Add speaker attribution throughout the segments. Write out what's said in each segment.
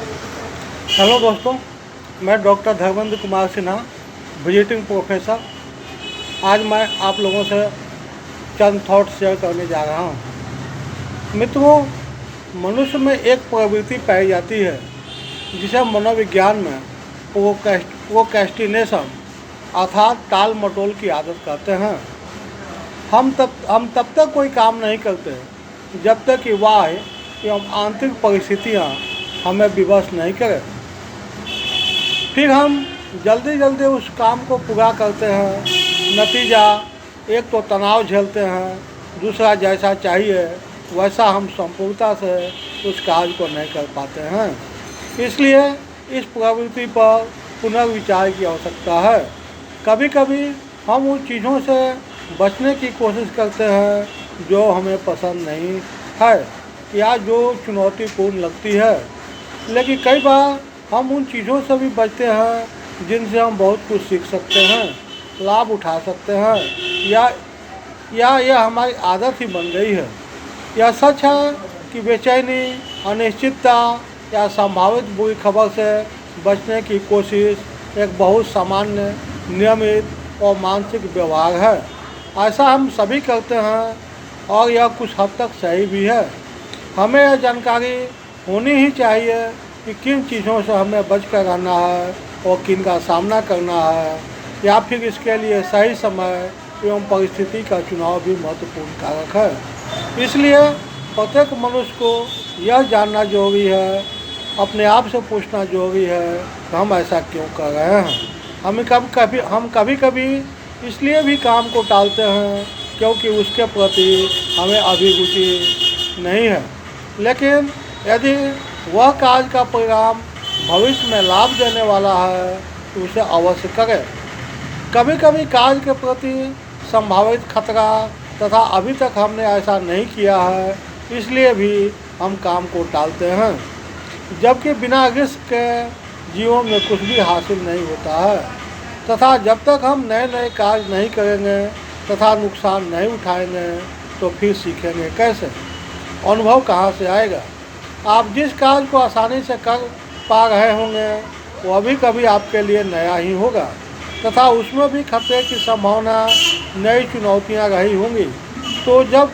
Speaker 1: Hello दोस्तों, मैं doctor Dharmendra Kumar Sinha, visiting professor. आज मैं आप लोगों से चंद थॉट शेयर करने जा रहा हूँ। मित्रों, मनुष्य में एक प्रवृत्ति पाई जाती है जिसे मनोविज्ञान में प्रोक्रेस्टिनेशन अर्थात टाल मटोल की आदत कहते हैं। हम तब तक कोई काम नहीं करते जब तक कि बाह्य एवं आंतरिक परिस्थितियाँ हमें विवश नहीं करें। फिर हम जल्दी जल्दी उस काम को पूरा करते हैं। नतीजा एक तो तनाव झेलते हैं, दूसरा जैसा चाहिए वैसा हम संपूर्णता से उस कार्य को नहीं कर पाते हैं। इसलिए इस प्रवृत्ति पर पुनर्विचार की आवश्यकता है। कभी कभी हम उन चीज़ों से बचने की कोशिश करते हैं जो हमें पसंद नहीं है या जो चुनौतीपूर्ण लगती है, लेकिन कई बार हम उन चीज़ों से भी बचते हैं जिनसे हम बहुत कुछ सीख सकते हैं, लाभ उठा सकते हैं या यह हमारी आदत ही बन गई है। यह सच है कि बेचैनी, अनिश्चितता या संभावित बुरी खबर से बचने की कोशिश एक बहुत सामान्य, नियमित और मानसिक व्यवहार है। ऐसा हम सभी करते हैं और यह कुछ हद तक सही भी है। हमें यह जानकारी होनी ही चाहिए कि किन चीज़ों से हमें बच कर रहना है और किन का सामना करना है, या फिर इसके लिए सही समय एवं परिस्थिति का चुनाव भी महत्वपूर्ण कारक है। इसलिए प्रत्येक मनुष्य को यह जानना जरूरी है, अपने आप से पूछना जरूरी है कि हम ऐसा क्यों कर रहे हैं। हम कभी कभी इसलिए भी काम को टालते हैं क्योंकि उसके प्रति हमें अभिरुचि नहीं है, लेकिन यदि वह कार्य का परिणाम भविष्य में लाभ देने वाला है तो उसे अवश्य करें। कभी कभी कार्य के प्रति संभावित खतरा तथा अभी तक हमने ऐसा नहीं किया है, इसलिए भी हम काम को टालते हैं, जबकि बिना रिस्क के जीवन में कुछ भी हासिल नहीं होता है। तथा जब तक हम नए नए कार्य नहीं करेंगे तथा नुकसान नहीं उठाएंगे तो फिर सीखेंगे कैसे? अनुभव कहाँ से आएगा? आप जिस कार्य को आसानी से कर पा रहे होंगे वह भी कभी आपके लिए नया ही होगा तथा उसमें भी खतरे की संभावना, नई चुनौतियां रही होंगी। तो जब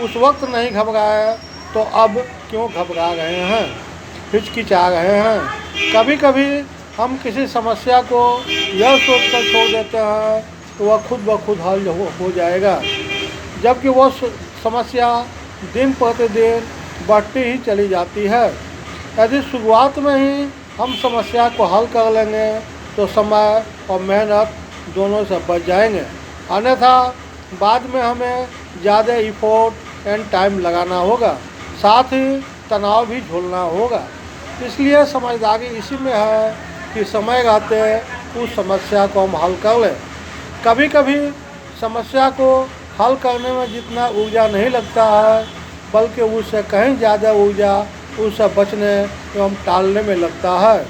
Speaker 1: उस वक्त नहीं घबराए तो अब क्यों घबरा रहे हैं, हिचकिचा रहे हैं? कभी कभी हम किसी समस्या को यह सोचकर छोड़ देते हैं तो वह खुद ब खुद हल हो जाएगा, जबकि वह समस्या दिन प्रतिदिन बढ़ती ही चली जाती है। यदि शुरुआत में ही हम समस्या को हल कर लेंगे तो समय और मेहनत दोनों से बच जाएंगे, अन्यथा बाद में हमें ज़्यादा इफोर्ट एंड टाइम लगाना होगा, साथ ही तनाव भी झेलना होगा। इसलिए समझदारी इसी में है कि समय रहते उस समस्या को हम हल कर लें। कभी कभी समस्या को हल करने में जितना ऊर्जा नहीं लगता है, बल्कि उससे कहीं ज़्यादा ऊर्जा उससे बचने एवं टालने में लगता है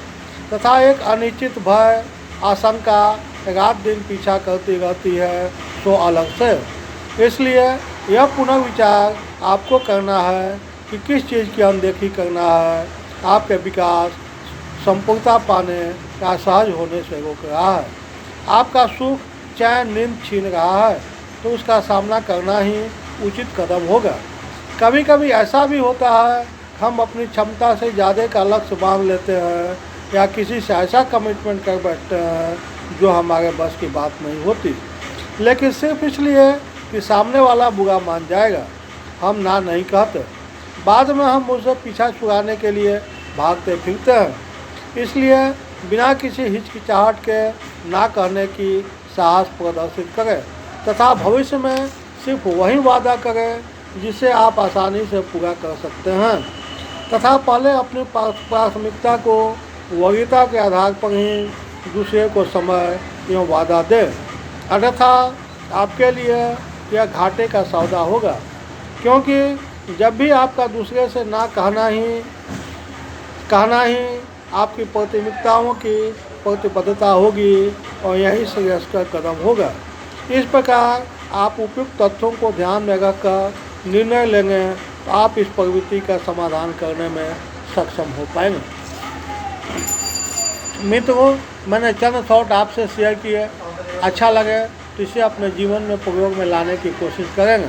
Speaker 1: तथा एक अनिश्चित भय, आशंका रात दिन पीछा करती रहती है सो अलग से। इसलिए यह पुनर्विचार आपको करना है कि किस चीज़ की अनदेखी करना है आपके विकास, संपूर्णता पाने या सहज होने से रोक रहा है, आपका सुख, चैन, नींद छीन रहा है, तो उसका सामना करना ही उचित कदम होगा। कभी कभी ऐसा भी होता है हम अपनी क्षमता से ज़्यादा का लक्ष्य बांध लेते हैं या किसी से ऐसा कमिटमेंट कर बैठते हैं जो हमारे बस की बात नहीं होती, लेकिन सिर्फ इसलिए कि सामने वाला बुरा मान जाएगा हम ना नहीं कहते। बाद में हम उसे पीछा छुड़ाने के लिए भागते फिरते हैं। इसलिए बिना किसी हिचकिचाहट के ना कहने की साहस प्रदर्शित करें तथा भविष्य में सिर्फ वही वादा करें जिसे आप आसानी से पूरा कर सकते हैं तथा पहले अपनी प्राथमिकता को वरीयता के आधार पर ही दूसरे को समय एवं वादा दें, अन्यथा आपके लिए यह घाटे का सौदा होगा, क्योंकि जब भी आपका दूसरे से ना कहना ही आपकी प्राथमिकताओं की प्रतिबद्धता होगी और यही श्रेयस्कर कदम होगा। इस प्रकार आप उपयुक्त तथ्यों को ध्यान में रखकर निर्णय लेंगे तो आप इस प्रवृत्ति का समाधान करने में सक्षम हो पाएंगे। मित्रों, मैंने चंद थॉट आपसे शेयर किए, अच्छा लगे तो इसे अपने जीवन में प्रयोग में लाने की कोशिश करेंगे।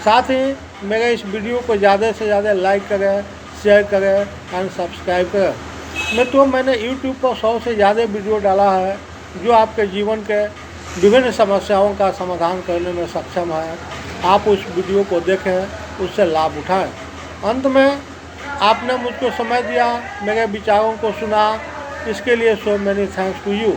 Speaker 1: साथ ही मेरे इस वीडियो को ज़्यादा से ज़्यादा लाइक करें, शेयर करें एंड सब्सक्राइब करें। मित्रों, मैंने यूट्यूब पर 100 से ज़्यादा वीडियो डाला है जो आपके जीवन के विभिन्न समस्याओं का समाधान करने में सक्षम है। आप उस वीडियो को देखें, उससे लाभ उठाएं। अंत में आपने मुझको समय दिया, मेरे विचारों को सुना, इसके लिए so many thanks to you.